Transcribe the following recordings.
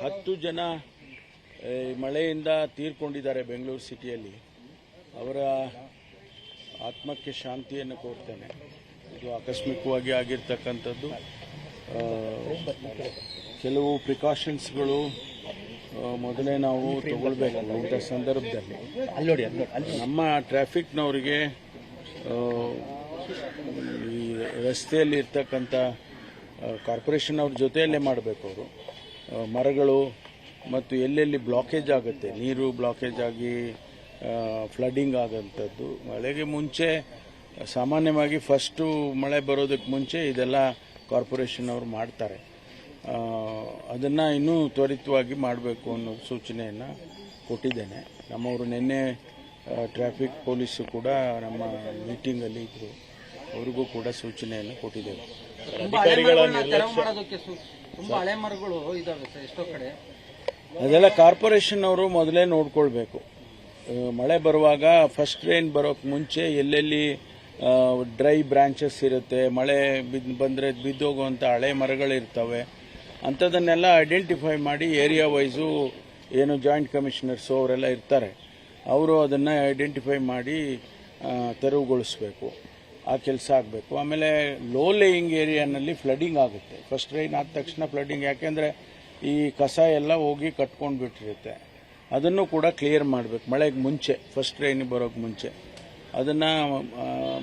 10 ಜನ ಮಳೆಯಿಂದ ತೀರ್ಕೊಂಡಿದ್ದಾರೆ ಬೆಂಗಳೂರು ಸಿಟಿಯಲ್ಲಿ. ಅವರ ಆತ್ಮಕ್ಕೆ ಶಾಂತಿಯನ್ನು ಕೋರ್ತೇನೆ. ಇದು ಆಕಸ್ಮಿಕವಾಗಿ ಆಗಿರ್ತಕ್ಕಂಥದ್ದು. ಕೆಲವು ಪ್ರಿಕಾಷನ್ಸ್ಗಳು ಮೊದಲೇ ನಾವು ತಗೊಳ್ಬೇಕು ಇಂಥ ಸಂದರ್ಭದಲ್ಲಿ. ನಮ್ಮ ಟ್ರಾಫಿಕ್ನವರಿಗೆ ಈ ರಸ್ತೆಯಲ್ಲಿ ಇರ್ತಕ್ಕಂಥ ಕಾರ್ಪೊರೇಷನ್ ಅವ್ರ ಜೊತೆಯಲ್ಲೇ ಮಾಡಬೇಕು. ಅವರು ಮರಗಳು ಮತ್ತು ಎಲ್ಲೆಲ್ಲಿ ಬ್ಲಾಕೇಜ್ ಆಗುತ್ತೆ, ನೀರು ಬ್ಲಾಕೇಜ್ ಆಗಿ ಫ್ಲಡ್ಡಿಂಗ್ ಆಗೋಂಥದ್ದು, ಮಳೆಗೆ ಮುಂಚೆ ಸಾಮಾನ್ಯವಾಗಿ ಫಸ್ಟು ಮಳೆ ಬರೋದಕ್ಕೆ ಮುಂಚೆ ಇದೆಲ್ಲ ಕಾರ್ಪೊರೇಷನ್ ಅವರು ಮಾಡ್ತಾರೆ. ಅದನ್ನು ಇನ್ನೂ ತ್ವರಿತವಾಗಿ ಮಾಡಬೇಕು ಅನ್ನೋ ಸೂಚನೆಯನ್ನು ಕೊಟ್ಟಿದ್ದೇನೆ. ನಮ್ಮವರು ನಿನ್ನೆ ಟ್ರಾಫಿಕ್ ಪೊಲೀಸು ಕೂಡ ನಮ್ಮ ಮೀಟಿಂಗಲ್ಲಿ ಇದ್ದರು, ಅವ್ರಿಗೂ ಕೂಡ ಸೂಚನೆಯನ್ನು ಕೊಟ್ಟಿದ್ದೇವೆ. ಅದೆಲ್ಲ ಕಾರ್ಪೊರೇಷನ್ ಅವರು ಮೊದಲೇ ನೋಡ್ಕೊಳ್ಬೇಕು. ಮಳೆ ಬರುವಾಗ ಫಸ್ಟ್ ರೈನ್ ಬರೋಕ್ಕೆ ಮುಂಚೆ ಎಲ್ಲೆಲ್ಲಿ ಡ್ರೈ ಬ್ರಾಂಚಸ್ ಇರುತ್ತೆ, ಮಳೆ ಬಂದರೆ ಬಿದ್ದೋಗುವಂಥ ಹಳೆ ಮರಗಳಿರ್ತವೆ, ಅಂಥದನ್ನೆಲ್ಲ ಐಡೆಂಟಿಫೈ ಮಾಡಿ ಏರಿಯಾ ವೈಸು ಏನು ಜಾಯಿಂಟ್ ಕಮಿಷನರ್ಸು ಅವರೆಲ್ಲ ಇರ್ತಾರೆ, ಅವರು ಅದನ್ನು ಐಡೆಂಟಿಫೈ ಮಾಡಿ ತೆರವುಗೊಳಿಸಬೇಕು. ಆ ಕೆಲಸ ಆಗಬೇಕು. ಆಮೇಲೆ ಲೋ ಲೇಯಿಂಗ್ ಏರಿಯಾನಲ್ಲಿ ಫ್ಲಡ್ಡಿಂಗ್ ಆಗುತ್ತೆ. ಫಸ್ಟ್ ರೈನ್ ಆದ ತಕ್ಷಣ ಫ್ಲಡ್ಡಿಂಗ್, ಯಾಕೆಂದರೆ ಈ ಕಸ ಎಲ್ಲ ಹೋಗಿ ಕಟ್ಕೊಂಡು ಬಿಟ್ಟಿರುತ್ತೆ. ಅದನ್ನು ಕೂಡ ಕ್ಲಿಯರ್ ಮಾಡಬೇಕು ಮಳೆಗೆ ಮುಂಚೆ, ಫಸ್ಟ್ ರೈನ್ ಬರೋಕ್ಕೆ ಮುಂಚೆ. ಅದನ್ನು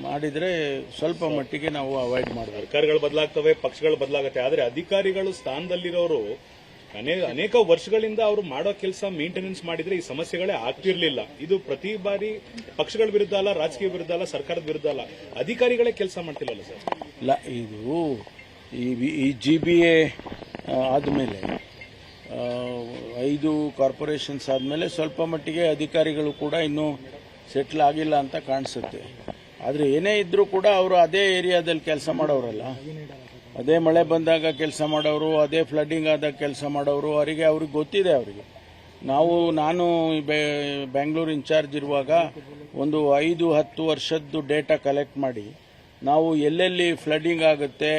ಮಾಡಿದರೆ ಸ್ವಲ್ಪ ಮಟ್ಟಿಗೆ ನಾವು ಅವಾಯ್ಡ್ ಮಾಡಬೇಕು. ಸರ್ಕಾರಗಳು ಬದಲಾಗ್ತವೆ, ಪಕ್ಷಗಳು ಬದಲಾಗುತ್ತೆ, ಆದರೆ ಅಧಿಕಾರಿಗಳು ಸ್ಥಾನದಲ್ಲಿರೋರು ಅನೇಕ ವರ್ಷಗಳಿಂದ ಅವರು ಮಾಡೋ ಕೆಲಸ ಮೇಂಟೆನೆನ್ಸ್ ಮಾಡಿದ್ರೆ ಈ ಸಮಸ್ಯೆಗಳೇ ಆಗ್ತಿರ್ಲಿಲ್ಲ. ಇದು ಪ್ರತಿ ಬಾರಿ ಪಕ್ಷಗಳ ವಿರುದ್ಧ ಅಲ್ಲ, ರಾಜಕೀಯ ವಿರುದ್ಧ ಅಲ್ಲ, ಸರ್ಕಾರದ ವಿರುದ್ಧ ಅಲ್ಲ, ಅಧಿಕಾರಿಗಳೇ ಕೆಲಸ ಮಾಡ್ತಿಲ್ಲಲ್ಲ ಸರ್. ಇಲ್ಲ, ಇದು ಈ GBA ಆದಮೇಲೆ 5 ಕಾರ್ಪೊರೇಷನ್ಸ್ ಆದಮೇಲೆ ಸ್ವಲ್ಪ ಮಟ್ಟಿಗೆ ಅಧಿಕಾರಿಗಳು ಕೂಡ ಇನ್ನೂ ಸೆಟ್ಲ್ ಆಗಿಲ್ಲ ಅಂತ ಕಾಣಿಸುತ್ತೆ. ಆದರೆ ಏನೇ ಇದ್ರೂ ಕೂಡ ಅವರು ಅದೇ ಏರಿಯಾದಲ್ಲಿ ಕೆಲಸ ಮಾಡೋರಲ್ಲ, ಅದೇ ಮಳೆ ಬಂದಾಗ ಕೆಲಸ ಮಾಡೋರು, ಅದೇ ಫ್ಲಡ್ಡಿಂಗ್ ಆದಾಗ ಕೆಲಸ ಮಾಡೋರು, ಅವ್ರಿಗೆ ಗೊತ್ತಿದೆ. ನಾನು ಬೆಂಗಳೂರು ಇನ್ಚಾರ್ಜ್ ಇರುವಾಗ ಒಂದು 5-10 ವರ್ಷದ್ದು ಡೇಟಾ ಕಲೆಕ್ಟ್ ಮಾಡಿ ನಾವು ಎಲ್ಲೆಲ್ಲಿ ಫ್ಲಡ್ಡಿಂಗ್ ಆಗುತ್ತೆ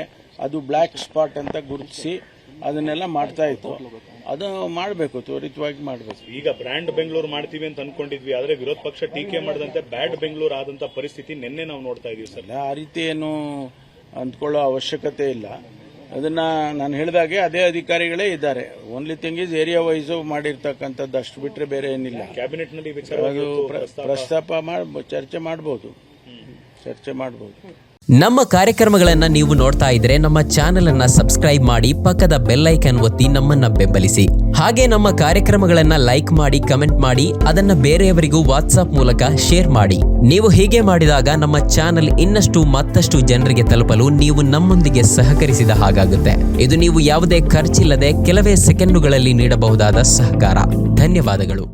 ಅದು ಬ್ಲ್ಯಾಕ್ ಸ್ಪಾಟ್ ಅಂತ ಗುರುತಿಸಿ ಅದನ್ನೆಲ್ಲ ಮಾಡ್ತಾ ಇತ್ತು. ಅದು ಮಾಡಬೇಕು, ತ್ವರಿತವಾಗಿ ಮಾಡಬೇಕು. ಈಗ ಬ್ರ್ಯಾಂಡ್ ಬೆಂಗಳೂರು ಮಾಡ್ತೀವಿ ಅಂತ ಅನ್ಕೊಂಡಿದ್ವಿ, ಆದರೆ ವಿರೋಧ ಪಕ್ಷ ಟೀಕೆ ಮಾಡಿದಂತೆ ಬ್ಯಾಡ್ ಬೆಂಗಳೂರು ಆದಂತ ಪರಿಸ್ಥಿತಿ ನಿನ್ನೆ ನಾವು ನೋಡ್ತಾ ಇದೀವಿ ಸರ್. ಆ ರೀತಿ ಏನು ಅಂದ್ಕೊಳ್ಳೋ ಅವಶ್ಯಕತೆ ಇಲ್ಲ. ಅದನ್ನ ನಾನು ಹೇಳಿದಾಗೆ ಅದೇ ಅಧಿಕಾರಿಗಳೇ ಇದ್ದಾರೆ. Only thing is area wise ಮಾಡಿರ್ತಕ್ಕಂಥದ್ದು, ಅಷ್ಟು ಬಿಟ್ಟರೆ ಬೇರೆ ಏನಿಲ್ಲ. ಕ್ಯಾಬಿನೆಟ್ ನಲ್ಲಿ ಅದು ಪ್ರಸ್ತಾಪ ಚರ್ಚೆ ಮಾಡಬಹುದು. ನಮ್ಮ ಕಾರ್ಯಕ್ರಮಗಳನ್ನ ನೀವು ನೋಡ್ತಾ ಇದ್ರೆ ನಮ್ಮ ಚಾನೆಲ್ ಅನ್ನ ಸಬ್ಸ್ಕ್ರೈಬ್ ಮಾಡಿ, ಪಕ್ಕದ ಬೆಲ್ ಐಕಾನ್ ಒತ್ತಿ ನಮ್ಮನ್ನ ಬೆಂಬಲಿಸಿ. ಹಾಗೆ ನಮ್ಮ ಕಾರ್ಯಕ್ರಮಗಳನ್ನ ಲೈಕ್ ಮಾಡಿ, ಕಮೆಂಟ್ ಮಾಡಿ, ಅದನ್ನ ಬೇರೆಯವರಿಗೂ ವಾಟ್ಸ್ಆಪ್ ಮೂಲಕ ಶೇರ್ ಮಾಡಿ. ನೀವು ಹೀಗೆ ಮಾಡಿದಾಗ ನಮ್ಮ ಚಾನೆಲ್ ಮತ್ತಷ್ಟು ಜನರಿಗೆ ತಲುಪಲು ನೀವು ನಮ್ಮೊಂದಿಗೆ ಸಹಕರಿಸಿದ ಹಾಗಾಗುತ್ತೆ. ಇದು ನೀವು ಯಾವುದೇ ಖರ್ಚಿಲ್ಲದೆ ಕೆಲವೇ ಸೆಕೆಂಡುಗಳಲ್ಲಿ ನೀಡಬಹುದಾದ ಸಹಕಾರ. ಧನ್ಯವಾದಗಳು.